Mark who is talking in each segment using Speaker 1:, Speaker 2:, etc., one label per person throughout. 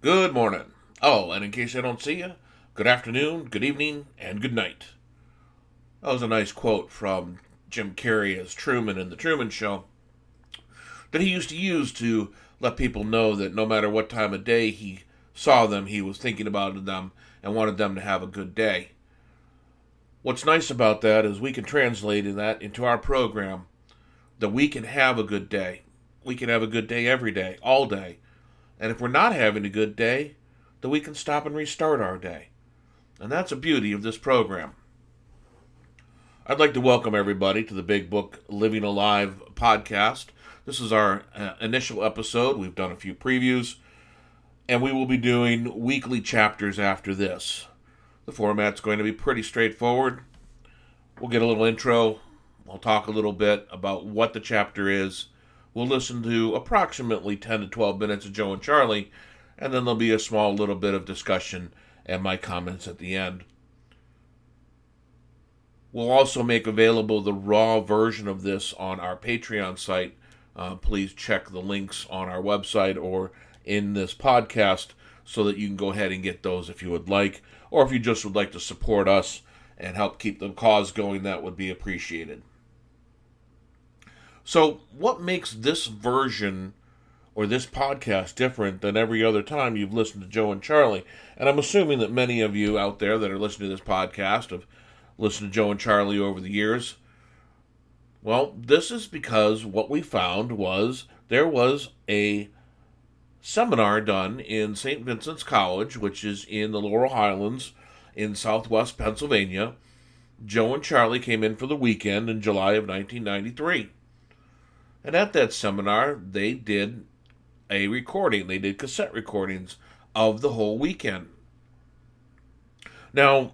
Speaker 1: Good morning. Oh, and in case I don't see you, good afternoon, good evening, and good night. That was a nice quote from Jim Carrey as Truman in The Truman Show that he used to use to let people know that no matter what time of day he saw them, he was thinking about them and wanted them to have a good day. What's nice about that is we can translate that into our program, that we can have a good day. We can have a good day every day, all day. And if we're not having a good day, then we can stop and restart our day. And that's the beauty of this program. I'd like to welcome everybody to the Big Book Living Alive podcast. This is our initial episode. We've done a few previews, and we will be doing weekly chapters after this. The format's going to be pretty straightforward. We'll get a little intro. I'll talk a little bit about what the chapter is. We'll listen to approximately 10 to 12 minutes of Joe and Charlie, and then there'll be a small little bit of discussion and my comments at the end. We'll also make available the raw version of this on our Patreon site. Please check the links on our website or in this podcast so that you can go ahead and get those if you would like, or if you just would like to support us and help keep the cause going, that would be appreciated. So what makes this version or this podcast different than every other time you've listened to Joe and Charlie? And I'm assuming that many of you out there that are listening to this podcast have listened to Joe and Charlie over the years. Well, this is because what we found was there was a seminar done in St. Vincent's College, which is in the Laurel Highlands in southwest Pennsylvania. Joe and Charlie came in for the weekend in July of 1993. And at that seminar, they did a recording. They did cassette recordings of the whole weekend. Now,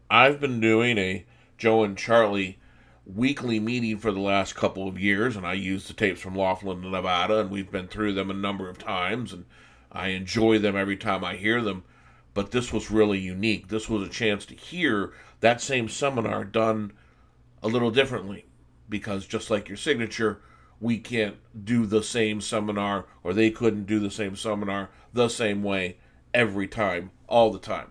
Speaker 1: I've been doing a Joe and Charlie weekly meeting for the last couple of years, and I use the tapes from Laughlin, Nevada, and we've been through them a number of times, and I enjoy them every time I hear them. But this was really unique. This was a chance to hear that same seminar done a little differently, because just like your signature, we can't do the same seminar, or they couldn't do the same seminar the same way every time, all the time.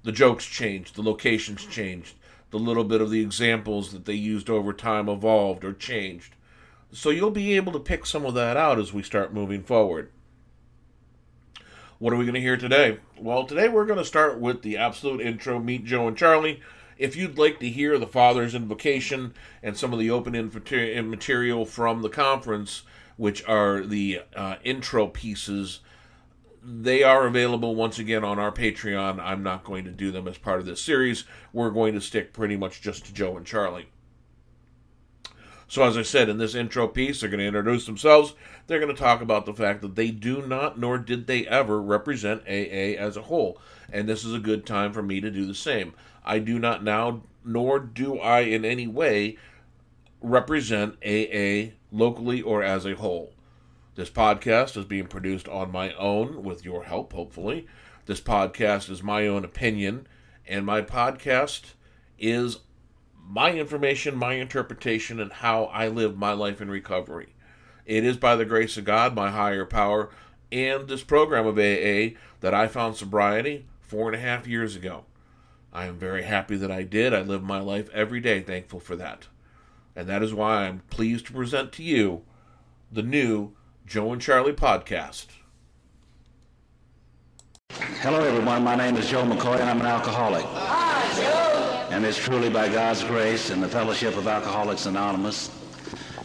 Speaker 1: The jokes changed, the locations changed, the little bit of the examples that they used over time evolved or changed. So you'll be able to pick some of that out as we start moving forward. What are we going to hear today? Well, today we're going to start with the absolute intro, Meet Joe and Charlie. If you'd like to hear the Father's Invocation and some of the open material from the conference, which are the intro pieces, they are available once again on our Patreon. I'm not going to do them as part of this series. We're going to stick pretty much just to Joe and Charlie. So as I said, in this intro piece, they're going to introduce themselves. They're going to talk about the fact that they do not, nor did they ever, represent AA as a whole. And this is a good time for me to do the same. I do not now, nor do I in any way, represent AA locally or as a whole. This podcast is being produced on my own, with your help, hopefully. This podcast is my own opinion, and my podcast is my information, my interpretation, and how I live my life in recovery. It is by the grace of God, my higher power, and this program of AA that I found sobriety 4.5 years ago. I am very happy that I did. I live my life every day thankful for that. And that is why I'm pleased to present to you the new Joe and Charlie podcast.
Speaker 2: Hello everyone, my name is Joe McCoy and I'm an alcoholic. Hi, Joe! And it's truly by God's grace and the fellowship of Alcoholics Anonymous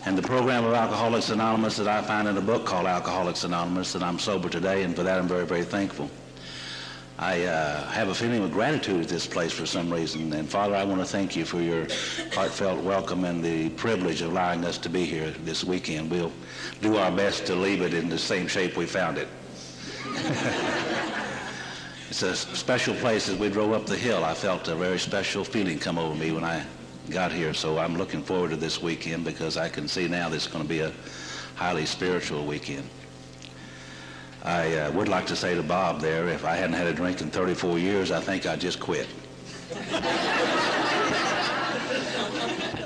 Speaker 2: and the program of Alcoholics Anonymous that I find in a book called Alcoholics Anonymous that I'm sober today, and for that I'm very, very thankful. I have a feeling of gratitude at this place for some reason. And Father, I want to thank you for your heartfelt welcome and the privilege of allowing us to be here this weekend. We'll do our best to leave it in the same shape we found it. It's a special place. As we drove up the hill, I felt a very special feeling come over me when I got here. So I'm looking forward to this weekend because I can see now this is going to be a highly spiritual weekend. I would like to say to Bob there, if I hadn't had a drink in 34 years, I think I'd just quit.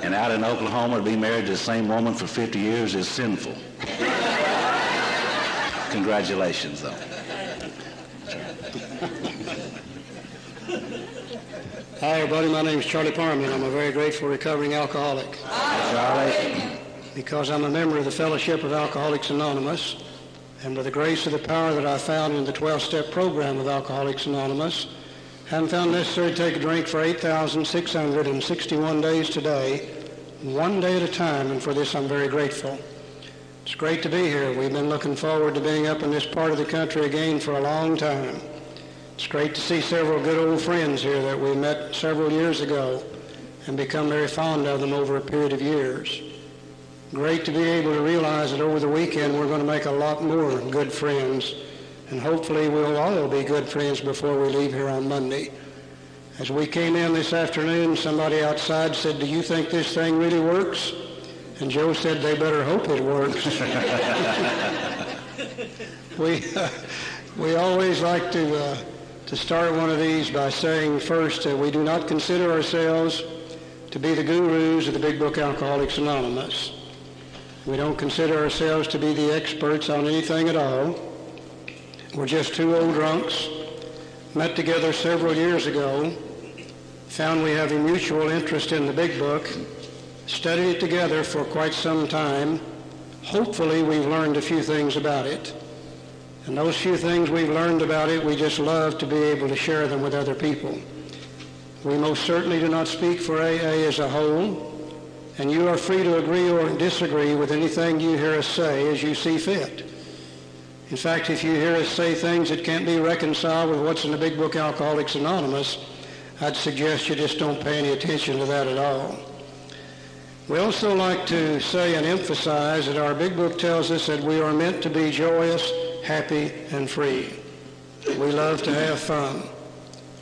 Speaker 2: And out in Oklahoma, to be married to the same woman for 50 years is sinful. Congratulations, though.
Speaker 3: Hi, everybody. My name is Charlie Parman. I'm a very grateful recovering alcoholic.
Speaker 2: Charlie.
Speaker 3: Because I'm a member of the Fellowship of Alcoholics Anonymous, and by the grace of the power that I found in the 12-step program of Alcoholics Anonymous, haven't found necessary to take a drink for 8,661 days today, one day at a time, and for this I'm very grateful. It's great to be here. We've been looking forward to being up in this part of the country again for a long time. It's great to see several good old friends here that we met several years ago and become very fond of them over a period of years. Great to be able to realize that over the weekend we're going to make a lot more good friends, and hopefully we'll all be good friends before we leave here on Monday. As we came in this afternoon, somebody outside said, "Do you think this thing really works?" And Joe said, "They better hope it works." We always like to start one of these by saying first, we do not consider ourselves to be the gurus of the Big Book Alcoholics Anonymous. We don't consider ourselves to be the experts on anything at all. We're just two old drunks, met together several years ago, found we have a mutual interest in the Big Book, studied it together for quite some time. Hopefully we've learned a few things about it. And those few things we've learned about it, we just love to be able to share them with other people. We most certainly do not speak for AA as a whole, and you are free to agree or disagree with anything you hear us say as you see fit. In fact, if you hear us say things that can't be reconciled with what's in the Big Book Alcoholics Anonymous, I'd suggest you just don't pay any attention to that at all. We also like to say and emphasize that our Big Book tells us that we are meant to be joyous, happy, and free. We love to have fun.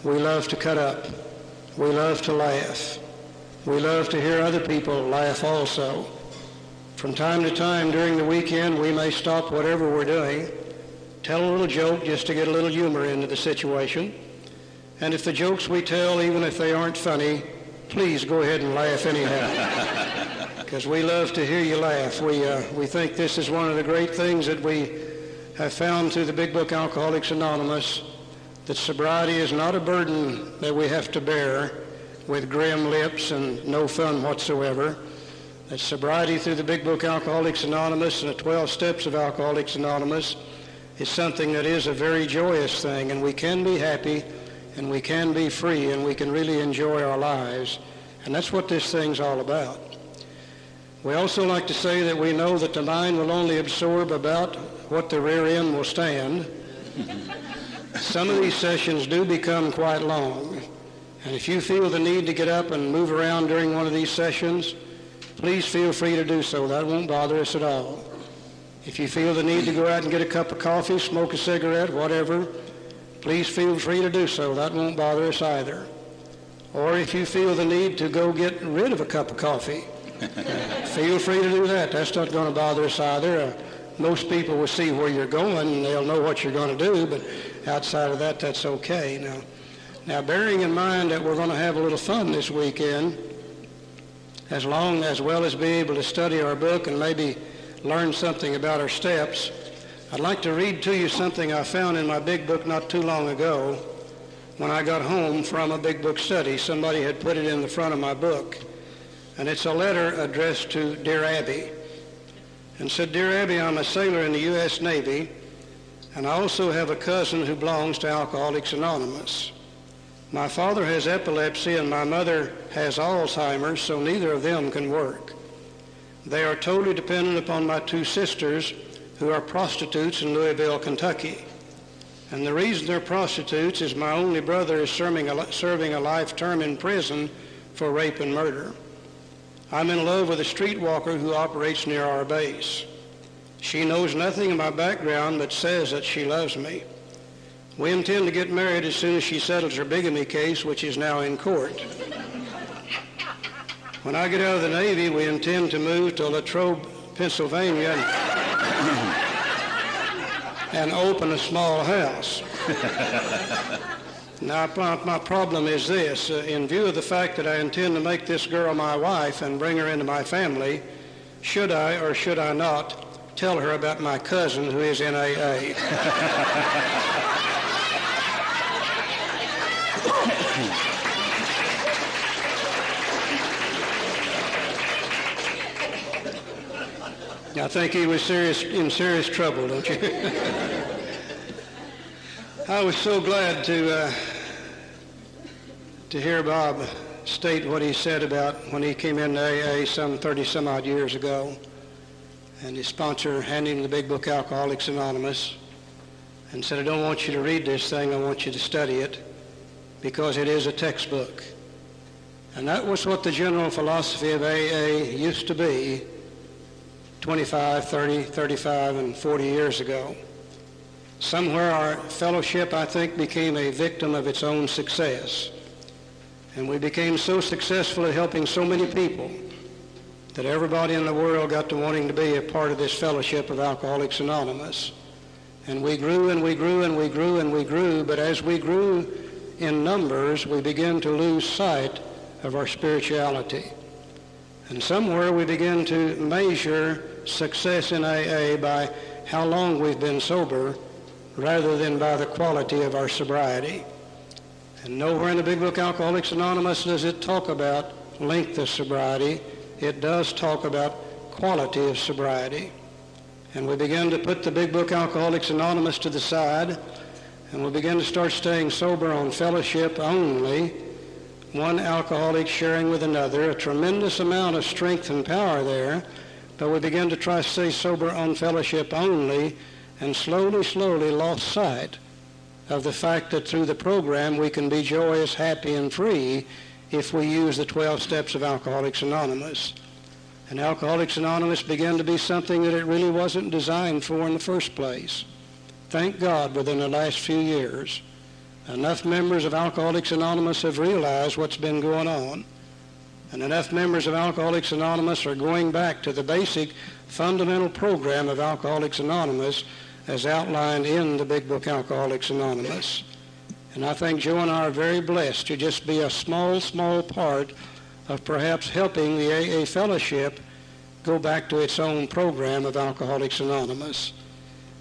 Speaker 3: We love to cut up. We love to laugh. We love to hear other people laugh also. From time to time during the weekend, we may stop whatever we're doing, tell a little joke just to get a little humor into the situation. And if the jokes we tell, even if they aren't funny, please go ahead and laugh anyhow. Because we love to hear you laugh. We think this is one of the great things that we have found through the Big Book Alcoholics Anonymous, that sobriety is not a burden that we have to bear with grim lips and no fun whatsoever. That sobriety through the Big Book Alcoholics Anonymous and the 12 Steps of Alcoholics Anonymous is something that is a very joyous thing, and we can be happy, and we can be free, and we can really enjoy our lives. And that's what this thing's all about. We also like to say that we know that the mind will only absorb about what the rear end will stand. Some of these sessions do become quite long. And if you feel the need to get up and move around during one of these sessions, please feel free to do so. That won't bother us at all. If you feel the need to go out and get a cup of coffee, smoke a cigarette, whatever, please feel free to do so. That won't bother us either. Or if you feel the need to go get rid of a cup of coffee, feel free to do that. That's not going to bother us either. Most people will see where you're going and they'll know what you're going to do, but outside of that, that's okay. Now, bearing in mind that we're going to have a little fun this weekend, as well as be able to study our book and maybe learn something about our steps, I'd like to read to you something I found in my Big Book not too long ago when I got home from a Big Book study. Somebody had put it in the front of my book, and it's a letter addressed to Dear Abby. And said, "Dear Abby, I'm a sailor in the U.S. Navy, and I also have a cousin who belongs to Alcoholics Anonymous. My father has epilepsy and my mother has Alzheimer's, so neither of them can work. They are totally dependent upon my two sisters, who are prostitutes in Louisville, Kentucky. And the reason they're prostitutes is my only brother is serving a life term in prison for rape and murder. I'm in love with a streetwalker who operates near our base. She knows nothing of my background but says that she loves me. We intend to get married as soon as she settles her bigamy case, which is now in court. When I get out of the Navy, we intend to move to Latrobe, Pennsylvania, and open a small house. Now, my problem is this. In view of the fact that I intend to make this girl my wife and bring her into my family, should I or should I not tell her about my cousin who is in AA? I think he was in serious trouble, don't you? I was so glad to hear Bob state what he said about when he came into AA some 30 some odd years ago, and his sponsor handed him the big book Alcoholics Anonymous and said, I don't want you to read this thing, I want you to study it because it is a textbook. And that was what the general philosophy of AA used to be 25, 30, 35, and 40 years ago. Somewhere our fellowship, I think, became a victim of its own success. And we became so successful at helping so many people that everybody in the world got to wanting to be a part of this fellowship of Alcoholics Anonymous. And we grew and we grew and we grew and we grew, but as we grew in numbers, we began to lose sight of our spirituality. And somewhere we begin to measure success in AA by how long we've been sober rather than by the quality of our sobriety. And nowhere in the Big Book Alcoholics Anonymous does it talk about length of sobriety. It does talk about quality of sobriety. And we began to put the Big Book Alcoholics Anonymous to the side, and we began to start staying sober on fellowship only, one alcoholic sharing with another, a tremendous amount of strength and power there, but we began to try to stay sober on fellowship only, and slowly lost sight of the fact that through the program we can be joyous, happy, and free if we use the 12 steps of Alcoholics Anonymous. And Alcoholics Anonymous began to be something that it really wasn't designed for in the first place. Thank God within the last few years, enough members of Alcoholics Anonymous have realized what's been going on. And enough members of Alcoholics Anonymous are going back to the basic fundamental program of Alcoholics Anonymous as outlined in the Big Book Alcoholics Anonymous. And I think Joe and I are very blessed to just be a small part of perhaps helping the AA fellowship go back to its own program of Alcoholics Anonymous.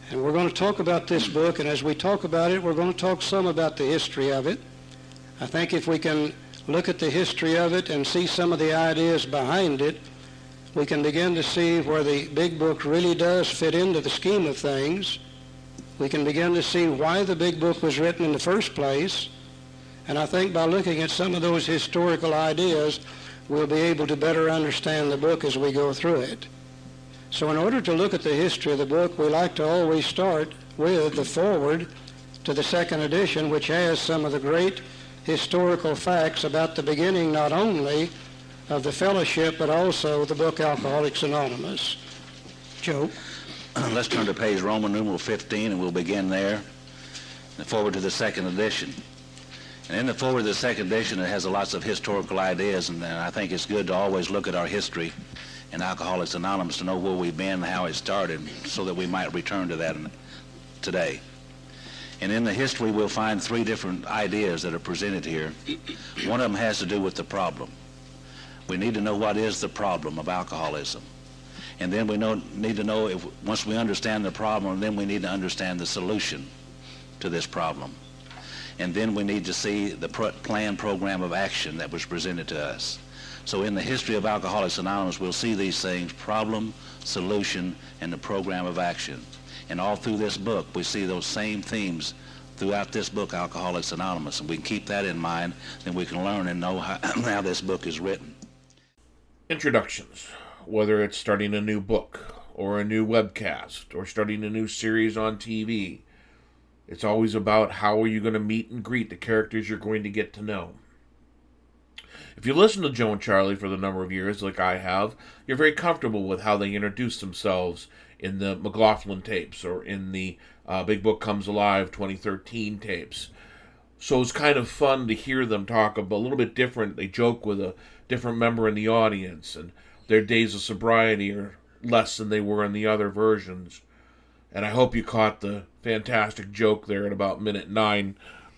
Speaker 3: And we're going to talk about this book, and as we talk about it, we're going to talk some about the history of it. I think if we can look at the history of it and see some of the ideas behind it, we can begin to see where the big book really does fit into the scheme of things. We can begin to see why the big book was written in the first place. And I think by looking at some of those historical ideas, we'll be able to better understand the book as we go through it. So in order to look at the history of the book, we like to always start with the foreword to the second edition, which has some of the great historical facts about the beginning not only of the fellowship, but also the book Alcoholics Anonymous. Joe?
Speaker 2: Let's turn to page Roman numeral 15, and we'll begin there. The forward to the second edition. And in the forward of the second edition, it has lots of historical ideas, and I think it's good to always look at our history in Alcoholics Anonymous to know where we've been and how it started, so that we might return to that today. And in the history, we'll find three different ideas that are presented here. One of them has to do with the problem. We need to know what is the problem of alcoholism. And then we need to know, once we understand the problem, then we need to understand the solution to this problem. And then we need to see the planned program of action that was presented to us. So in the history of Alcoholics Anonymous, we'll see these things: problem, solution, and the program of action. And all through this book, we see those same themes throughout this book, Alcoholics Anonymous. And we can keep that in mind, then we can learn and know how this book is written.
Speaker 1: Introductions, whether it's starting a new book or a new webcast or starting a new series on TV, it's always about how are you going to meet and greet the characters you're going to get to know. If you listen to Joe and Charlie for the number of years like I have, you're very comfortable with how they introduce themselves in the McLaughlin tapes or in the Big Book Comes Alive 2013 tapes. So it's kind of fun to hear them talk a little bit different. They joke with a different member in the audience, and their days of sobriety are less than they were in the other versions. And I hope you caught the fantastic joke there at about minute 9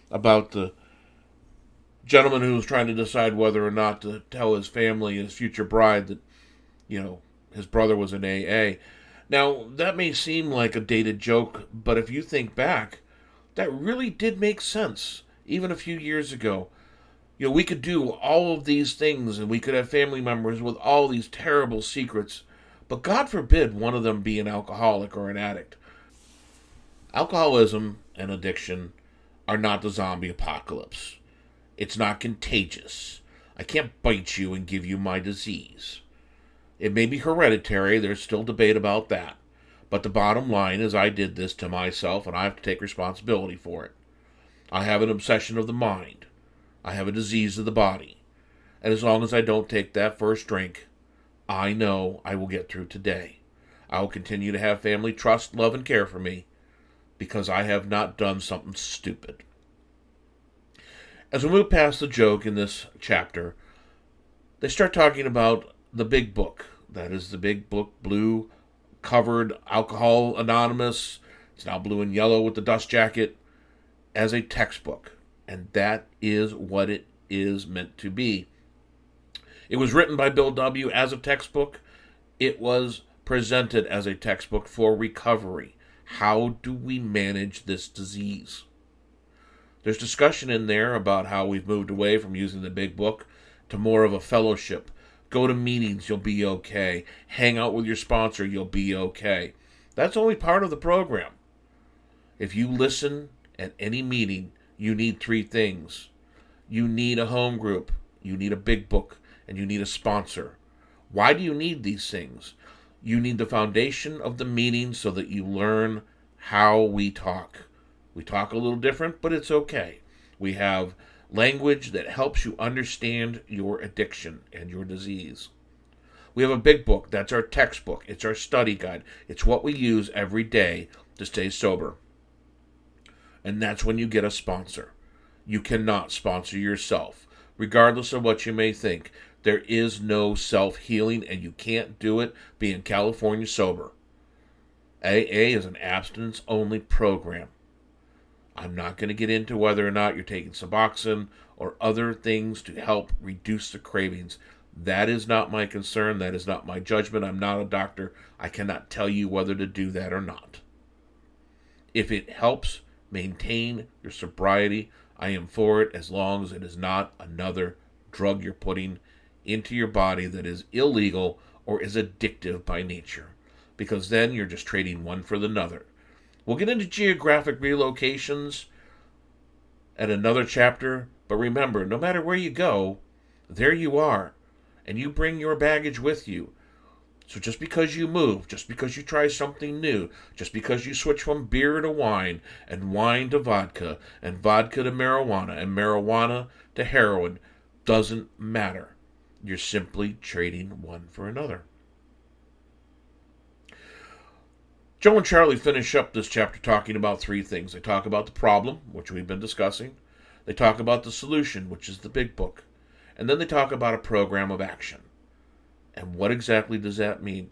Speaker 1: about the gentleman who was trying to decide whether or not to tell his family, his future bride, that, his brother was in AA. Now, that may seem like a dated joke, but if you think back, that really did make sense, even a few years ago. We could do all of these things, and we could have family members with all these terrible secrets, But God forbid one of them be an alcoholic or an addict. Alcoholism and addiction are not the zombie apocalypse. It's not contagious. I can't bite you and give you my disease. It may be hereditary, there's still debate about that. But the bottom line is I did this to myself and I have to take responsibility for it. I have an obsession of the mind. I have a disease of the body. And as long as I don't take that first drink, I know I will get through today. I will continue to have family trust, love, and care for me because I have not done something stupid. As we move past the joke in this chapter, they start talking about the big book. That is the big book, blue, covered, Alcohol Anonymous. It's now blue and yellow with the dust jacket as a textbook. And that is what it is meant to be. It was written by Bill W. as a textbook. It was presented as a textbook for recovery. How do we manage this disease? There's discussion in there about how we've moved away from using the big book to more of a fellowship. Go to meetings, you'll be okay. Hang out with your sponsor, you'll be okay. That's only part of the program. If you listen at any meeting, you need three things. You need a home group, you need a big book, and you need a sponsor. Why do you need these things? You need the foundation of the meeting so that you learn how we talk. We talk a little different, but it's okay. We have language that helps you understand your addiction and your disease. We have a big book. That's our textbook. It's our study guide. It's what we use every day to stay sober. And that's when you get a sponsor. You cannot sponsor yourself, regardless of what you may think. There is no self-healing, and you can't do it being California sober. AA is an abstinence-only program. I'm not going to get into whether or not you're taking Suboxone or other things to help reduce the cravings. That is not my concern. That is not my judgment. I'm not a doctor. I cannot tell you whether to do that or not. If it helps maintain your sobriety, I am for it, as long as it is not another drug you're putting into your body that is illegal or is addictive by nature, because then you're just trading one for another. We'll get into geographic relocations at another chapter, but remember, no matter where you go, there you are, and you bring your baggage with you. So just because you move, just because you try something new, just because you switch from beer to wine, and wine to vodka, and vodka to marijuana, and marijuana to heroin, doesn't matter. You're simply trading one for another. Joe and Charlie finish up this chapter talking about three things. They talk about the problem, which we've been discussing. They talk about the solution, which is the big book. And then they talk about a program of action. And what exactly does that mean?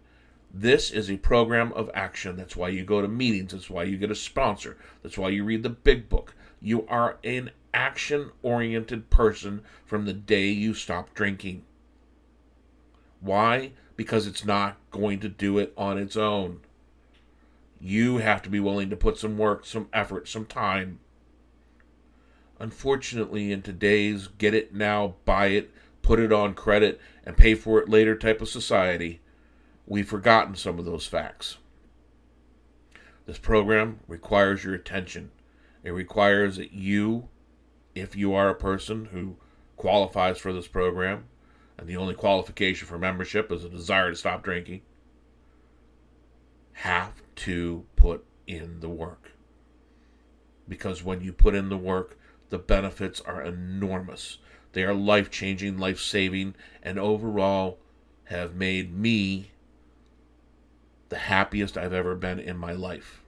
Speaker 1: This is a program of action. That's why you go to meetings. That's why you get a sponsor. That's why you read the big book. You are an action-oriented person from the day you stop drinking. Why? Because it's not going to do it on its own. You have to be willing to put some work, some effort, some time. Unfortunately, in today's get it now, buy it, put it on credit, and pay for it later type of society, we've forgotten some of those facts. This program requires your attention. It requires that you, if you are a person who qualifies for this program, and the only qualification for membership is a desire to stop drinking, have to put in the work. Because when you put in the work, the benefits are enormous. They are life-changing, life-saving, and overall have made me the happiest I've ever been in my life.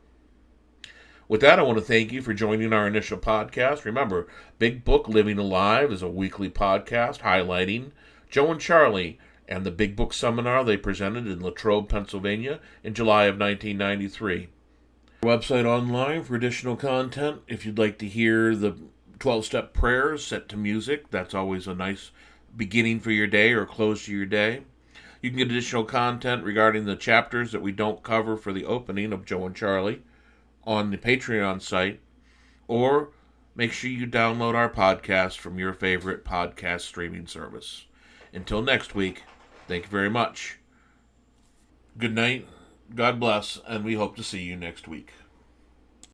Speaker 1: With that, I want to thank you for joining our initial podcast. Remember, Big Book Living Alive is a weekly podcast highlighting Joe and Charlie and the Big Book Seminar they presented in Latrobe, Pennsylvania in July of 1993. Website online for additional content. If you'd like to hear the 12-step prayers set to music, that's always a nice beginning for your day or close to your day. You can get additional content regarding the chapters that we don't cover for the opening of Joe and Charlie on the Patreon site, or make sure you download our podcast from your favorite podcast streaming service. Until next week, thank you very much. Good night, God bless, and we hope to see you next week.